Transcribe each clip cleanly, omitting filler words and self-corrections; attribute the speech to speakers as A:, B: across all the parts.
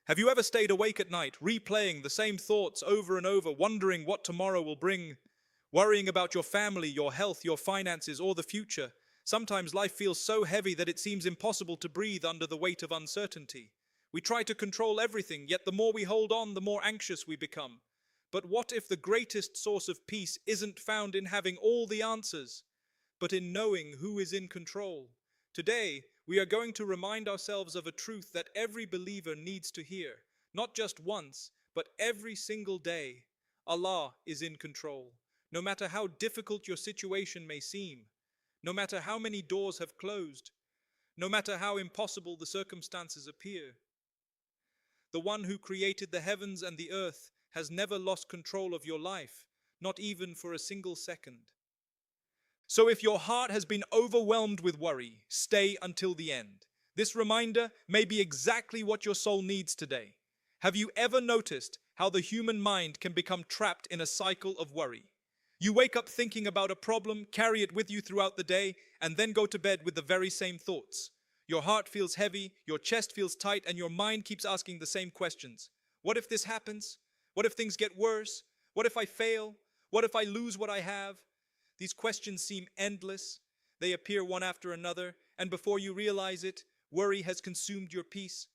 A: Have you ever stayed awake at night, replaying the same thoughts over and over, wondering what tomorrow will bring, worrying about your family, your health, your finances, or the future? Sometimes life feels so heavy that it seems impossible to breathe under the weight of uncertainty. We try to control everything, yet the more we hold on, the more anxious we become. But what if the greatest source of peace isn't found in having all the answers, but in knowing who is in control? Today, we are going to remind ourselves of a truth that every believer needs to hear, not just once, but every single day. Allah is in control. No matter how difficult your situation may seem, no matter how many doors have closed, no matter how impossible the circumstances appear, the one who created the heavens and the earth has never lost control of your life, not even for a single second. So if your heart has been overwhelmed with worry, stay until the end. This reminder may be exactly what your soul needs today. Have you ever noticed how the human mind can become trapped in a cycle of worry? You wake up thinking about a problem, carry it with you throughout the day, and then go to bed with the very same thoughts. Your heart feels heavy, your chest feels tight, and your mind keeps asking the same questions. What if this happens? What if things get worse? What if I fail? What if I lose what I have? These questions seem endless. They appear one after another, and before you realize it, worry has consumed your peace.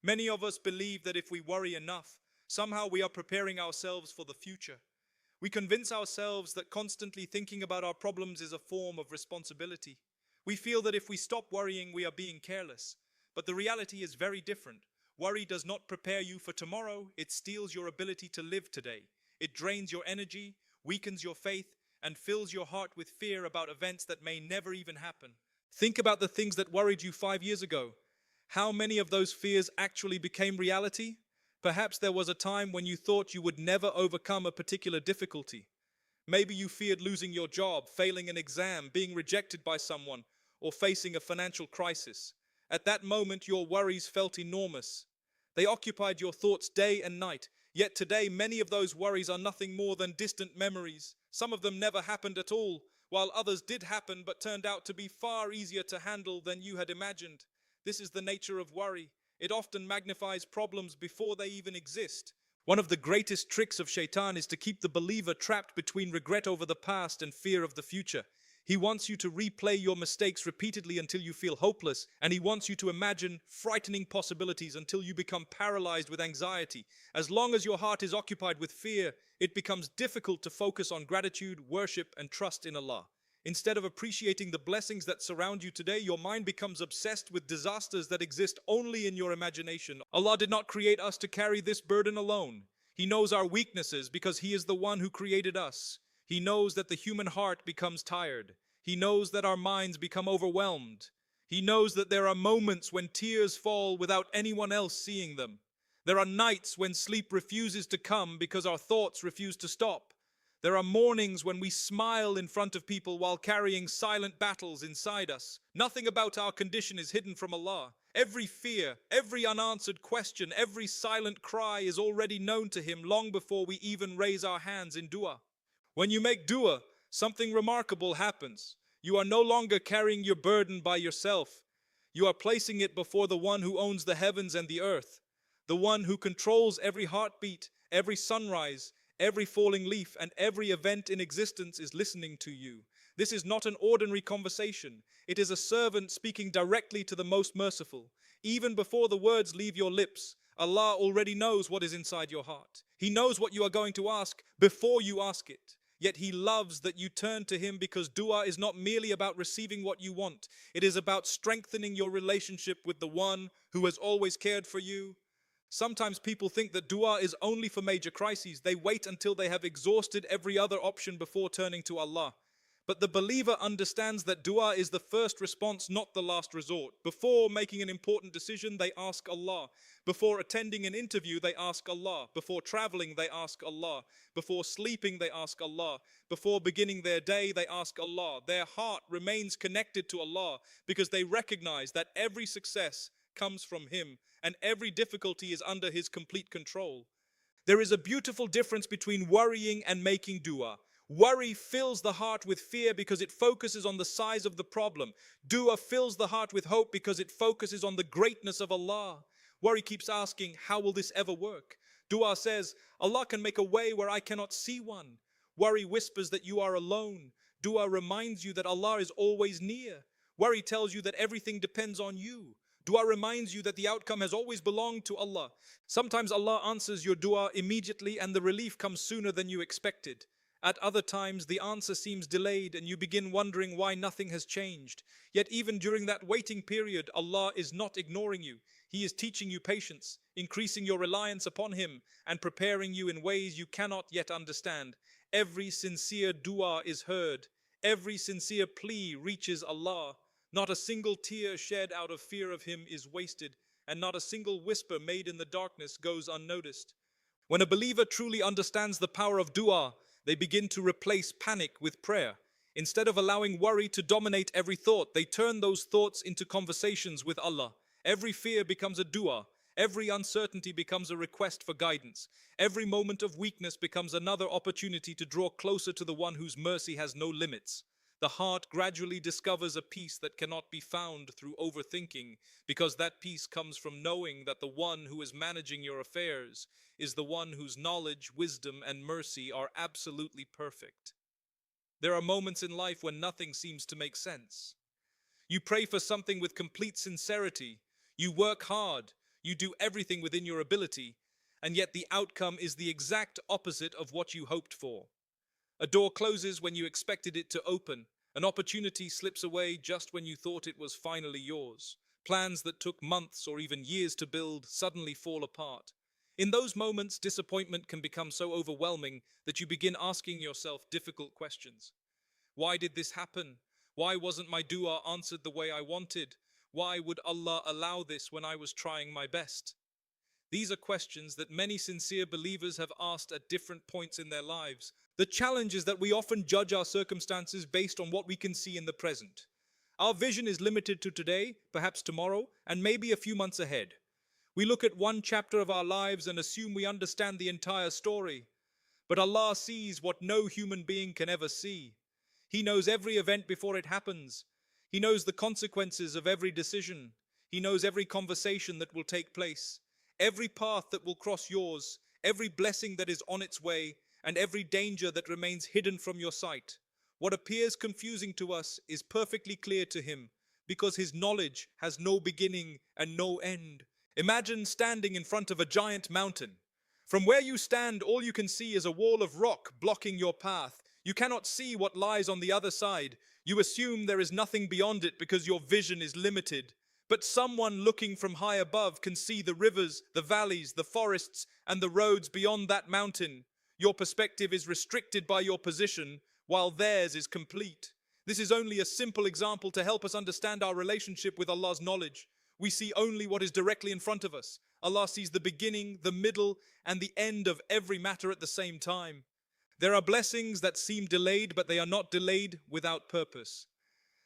A: Many of us believe that if we worry enough, somehow we are preparing ourselves for the future. We convince ourselves that constantly thinking about our problems is a form of responsibility. We feel that if we stop worrying, we are being careless. But the reality is very different. Worry does not prepare you for tomorrow. It steals your ability to live today. It drains your energy, weakens your faith, and fills your heart with fear about events that may never even happen. Think about the things that worried you 5 years ago. How many of those fears actually became reality? Perhaps there was a time when you thought you would never overcome a particular difficulty. Maybe you feared losing your job, failing an exam, being rejected by someone, or facing a financial crisis. At that moment, your worries felt enormous. They occupied your thoughts day and night. Yet today, many of those worries are nothing more than distant memories. Some of them never happened at all, while others did happen but turned out to be far easier to handle than you had imagined. This is the nature of worry. It often magnifies problems before they even exist. One of the greatest tricks of Shaitan is to keep the believer trapped between regret over the past and fear of the future. He wants you to replay your mistakes repeatedly until you feel hopeless, and he wants you to imagine frightening possibilities until you become paralyzed with anxiety. As long as your heart is occupied with fear, it becomes difficult to focus on gratitude, worship, and trust in Allah. Instead of appreciating the blessings that surround you today, your mind becomes obsessed with disasters that exist only in your imagination. Allah did not create us to carry this burden alone. He knows our weaknesses because He is the one who created us. He knows that the human heart becomes tired. He knows that our minds become overwhelmed. He knows that there are moments when tears fall without anyone else seeing them. There are nights when sleep refuses to come because our thoughts refuse to stop. There are mornings when we smile in front of people while carrying silent battles inside us. Nothing about our condition is hidden from Allah. Every fear, every unanswered question, every silent cry is already known to Him long before we even raise our hands in dua. When you make dua, something remarkable happens. You are no longer carrying your burden by yourself. You are placing it before the one who owns the heavens and the earth, the one who controls every heartbeat, every sunrise, every falling leaf, and every event in existence is listening to you. This is not an ordinary conversation. It is a servant speaking directly to the Most Merciful. Even before the words leave your lips, Allah already knows what is inside your heart. He knows what you are going to ask before you ask it. Yet He loves that you turn to Him because dua is not merely about receiving what you want. It is about strengthening your relationship with the one who has always cared for you. Sometimes people think that dua is only for major crises. They wait until they have exhausted every other option before turning to Allah. But the believer understands that dua is the first response, not the last resort. Before making an important decision, they ask Allah. Before attending an interview, they ask Allah. Before traveling, they ask Allah. Before sleeping, they ask Allah. Before beginning their day, they ask Allah. Their heart remains connected to Allah because they recognize that every success comes from Him and every difficulty is under His complete control. There is a beautiful difference between worrying and making dua. Worry fills the heart with fear because it focuses on the size of the problem. Dua fills the heart with hope because it focuses on the greatness of Allah. Worry keeps asking, how will this ever work? Dua says, Allah can make a way where I cannot see one. Worry whispers that you are alone. Dua reminds you that Allah is always near. Worry tells you that everything depends on you. Dua reminds you that the outcome has always belonged to Allah. Sometimes Allah answers your dua immediately and the relief comes sooner than you expected. At other times, the answer seems delayed and you begin wondering why nothing has changed. Yet even during that waiting period, Allah is not ignoring you. He is teaching you patience, increasing your reliance upon Him, and preparing you in ways you cannot yet understand. Every sincere dua is heard. Every sincere plea reaches Allah. Not a single tear shed out of fear of Him is wasted, and not a single whisper made in the darkness goes unnoticed. When a believer truly understands the power of dua, they begin to replace panic with prayer. Instead of allowing worry to dominate every thought, they turn those thoughts into conversations with Allah. Every fear becomes a dua. Every uncertainty becomes a request for guidance. Every moment of weakness becomes another opportunity to draw closer to the one whose mercy has no limits. The heart gradually discovers a peace that cannot be found through overthinking, because that peace comes from knowing that the one who is managing your affairs is the one whose knowledge, wisdom, and mercy are absolutely perfect. There are moments in life when nothing seems to make sense. You pray for something with complete sincerity. You work hard. You do everything within your ability, and yet the outcome is the exact opposite of what you hoped for. A door closes when you expected it to open. An opportunity slips away just when you thought it was finally yours. Plans that took months or even years to build suddenly fall apart. In those moments, disappointment can become so overwhelming that you begin asking yourself difficult questions. Why did this happen? Why wasn't my dua answered the way I wanted? Why would Allah allow this when I was trying my best? These are questions that many sincere believers have asked at different points in their lives. The challenge is that we often judge our circumstances based on what we can see in the present. Our vision is limited to today, perhaps tomorrow, and maybe a few months ahead. We look at one chapter of our lives and assume we understand the entire story. But Allah sees what no human being can ever see. He knows every event before it happens. He knows the consequences of every decision. He knows every conversation that will take place, every path that will cross yours, every blessing that is on its way, and every danger that remains hidden from your sight. What appears confusing to us is perfectly clear to Him, because His knowledge has no beginning and no end. Imagine standing in front of a giant mountain. From where you stand, all you can see is a wall of rock blocking your path. You cannot see what lies on the other side. You assume there is nothing beyond it because your vision is limited. But someone looking from high above can see the rivers, the valleys, the forests, and the roads beyond that mountain. Your perspective is restricted by your position, while theirs is complete. This is only a simple example to help us understand our relationship with Allah's knowledge. We see only what is directly in front of us. Allah sees the beginning, the middle, and the end of every matter at the same time. There are blessings that seem delayed, but they are not delayed without purpose.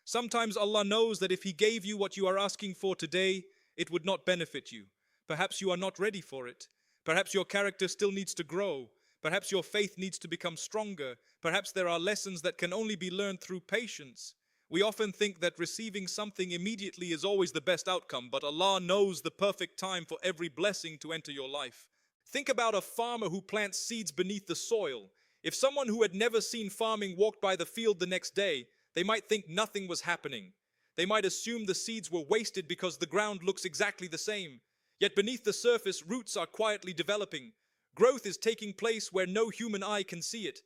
A: Sometimes Allah knows that if He gave you what you are asking for today, it would not benefit you. Perhaps you are not ready for it. Perhaps your character still needs to grow. Perhaps your faith needs to become stronger. Perhaps there are lessons that can only be learned through patience. We often think that receiving something immediately is always the best outcome, but Allah knows the perfect time for every blessing to enter your life. Think about a farmer who plants seeds beneath the soil. If someone who had never seen farming walked by the field the next day, they might think nothing was happening. They might assume the seeds were wasted because the ground looks exactly the same. Yet beneath the surface, roots are quietly developing. Growth is taking place where no human eye can see it.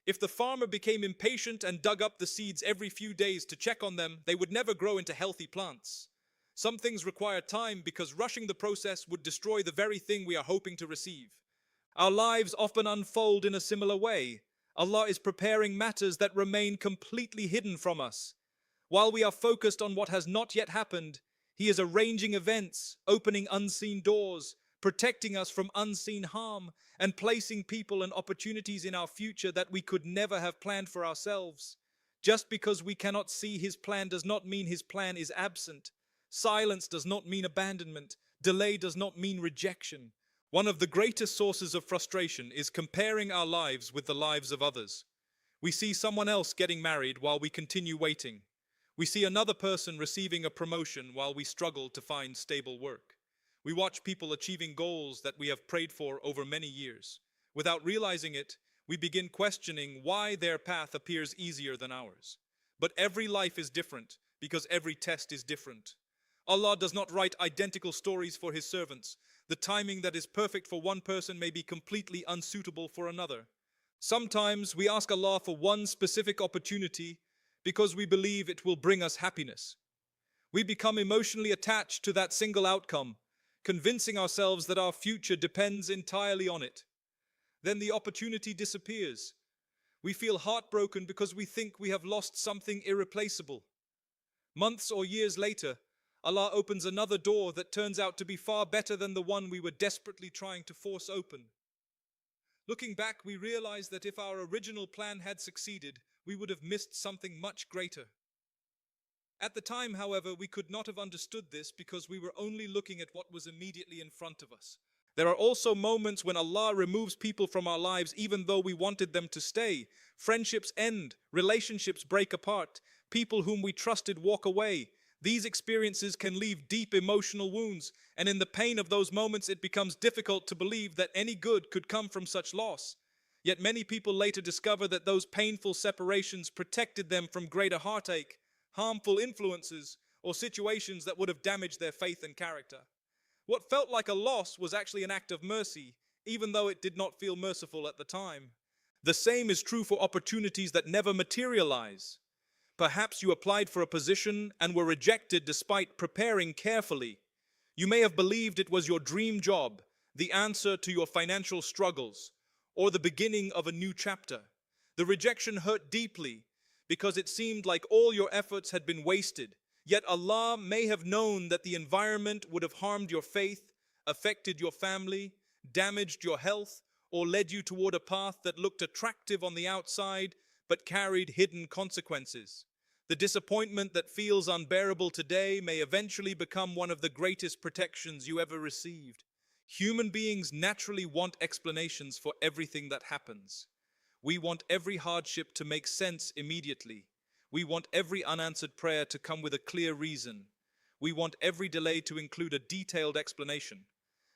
A: If the farmer became impatient and dug up the seeds every few days to check on them, they would never grow into healthy plants. Some things require time because rushing the process would destroy the very thing we are hoping to receive. Our lives often unfold in a similar way. Allah is preparing matters that remain completely hidden from us. While we are focused on what has not yet happened, He is arranging events, opening unseen doors, protecting us from unseen harm, and placing people and opportunities in our future that we could never have planned for ourselves. Just because we cannot see His plan does not mean His plan is absent. Silence does not mean abandonment. Delay does not mean rejection. One of the greatest sources of frustration is comparing our lives with the lives of others. We see someone else getting married while we continue waiting. We see another person receiving a promotion while we struggle to find stable work. We watch people achieving goals that we have prayed for over many years. Without realizing it, we begin questioning why their path appears easier than ours. But every life is different because every test is different. Allah does not write identical stories for His servants. The timing that is perfect for one person may be completely unsuitable for another. Sometimes we ask Allah for one specific opportunity because we believe it will bring us happiness. We become emotionally attached to that single outcome, convincing ourselves that our future depends entirely on it. Then the opportunity disappears. We feel heartbroken because we think we have lost something irreplaceable. Months or years later, Allah opens another door that turns out to be far better than the one we were desperately trying to force open. Looking back, we realize that if our original plan had succeeded, we would have missed something much greater. At the time, however, we could not have understood this because we were only looking at what was immediately in front of us. There are also moments when Allah removes people from our lives even though we wanted them to stay. Friendships end, relationships break apart, people whom we trusted walk away. These experiences can leave deep emotional wounds, and in the pain of those moments it becomes difficult to believe that any good could come from such loss. Yet many people later discover that those painful separations protected them from greater heartache, harmful influences, or situations that would have damaged their faith and character. What felt like a loss was actually an act of mercy, even though it did not feel merciful at the time. The same is true for opportunities that never materialize. Perhaps you applied for a position and were rejected despite preparing carefully. You may have believed it was your dream job, the answer to your financial struggles, or the beginning of a new chapter. The rejection hurt deeply because it seemed like all your efforts had been wasted. Yet Allah may have known that the environment would have harmed your faith, affected your family, damaged your health, or led you toward a path that looked attractive on the outside but carried hidden consequences. The disappointment that feels unbearable today may eventually become one of the greatest protections you ever received. Human beings naturally want explanations for everything that happens. We want every hardship to make sense immediately. We want every unanswered prayer to come with a clear reason. We want every delay to include a detailed explanation.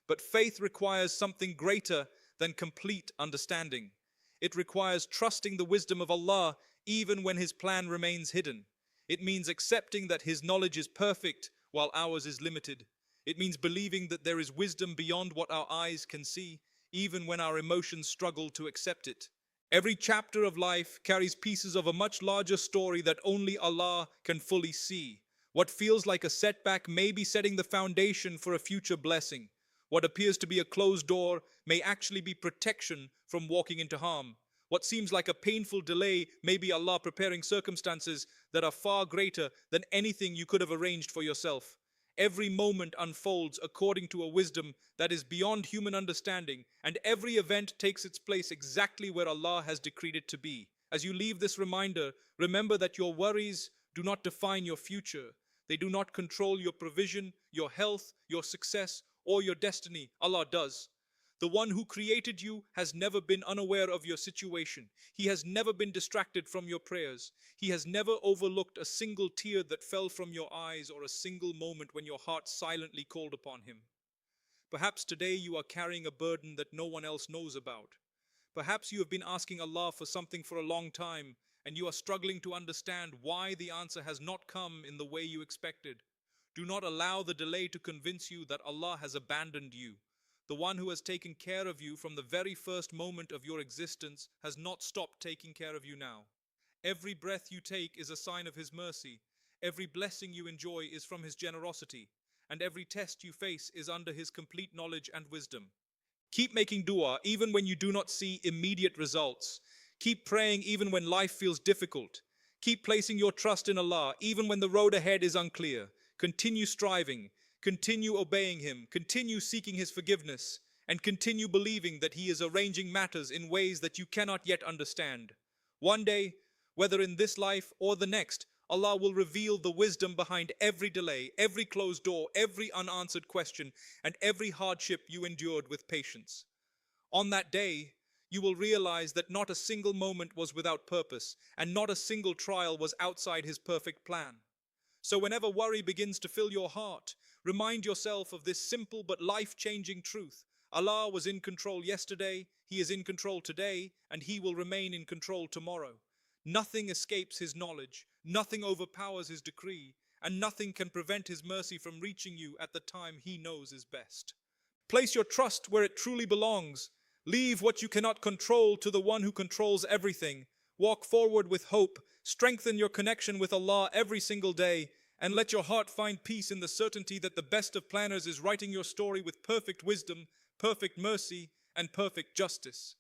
A: But faith requires something greater than complete understanding. It requires trusting the wisdom of Allah even when His plan remains hidden. It means accepting that His knowledge is perfect while ours is limited. It means believing that there is wisdom beyond what our eyes can see, even when our emotions struggle to accept it. Every chapter of life carries pieces of a much larger story that only Allah can fully see. What feels like a setback may be setting the foundation for a future blessing. What appears to be a closed door may actually be protection from walking into harm. What seems like a painful delay may be Allah preparing circumstances that are far greater than anything you could have arranged for yourself. Every moment unfolds according to a wisdom that is beyond human understanding, and every event takes its place exactly where Allah has decreed it to be. As you leave this reminder, remember that your worries do not define your future. They do not control your provision, your health, your success, or your destiny. Allah does. The one who created you has never been unaware of your situation. He has never been distracted from your prayers. He has never overlooked a single tear that fell from your eyes or a single moment when your heart silently called upon Him. Perhaps today you are carrying a burden that no one else knows about. Perhaps you have been asking Allah for something for a long time and you are struggling to understand why the answer has not come in the way you expected. Do not allow the delay to convince you that Allah has abandoned you. The one who has taken care of you from the very first moment of your existence has not stopped taking care of you now. Every breath you take is a sign of His mercy. Every blessing you enjoy is from His generosity. And every test you face is under His complete knowledge and wisdom. Keep making dua even when you do not see immediate results. Keep praying even when life feels difficult. Keep placing your trust in Allah even when the road ahead is unclear. Continue striving. Continue obeying Him, continue seeking His forgiveness, and continue believing that He is arranging matters in ways that you cannot yet understand. One day, whether in this life or the next, Allah will reveal the wisdom behind every delay, every closed door, every unanswered question, and every hardship you endured with patience. On that day, you will realize that not a single moment was without purpose, and not a single trial was outside His perfect plan. So whenever worry begins to fill your heart, remind yourself of this simple but life-changing truth. Allah was in control yesterday, He is in control today, and He will remain in control tomorrow. Nothing escapes His knowledge, nothing overpowers His decree, and nothing can prevent His mercy from reaching you at the time He knows is best. Place your trust where it truly belongs. Leave what you cannot control to the one who controls everything. Walk forward with hope. Strengthen your connection with Allah every single day, and let your heart find peace in the certainty that the best of planners is writing your story with perfect wisdom, perfect mercy, and perfect justice.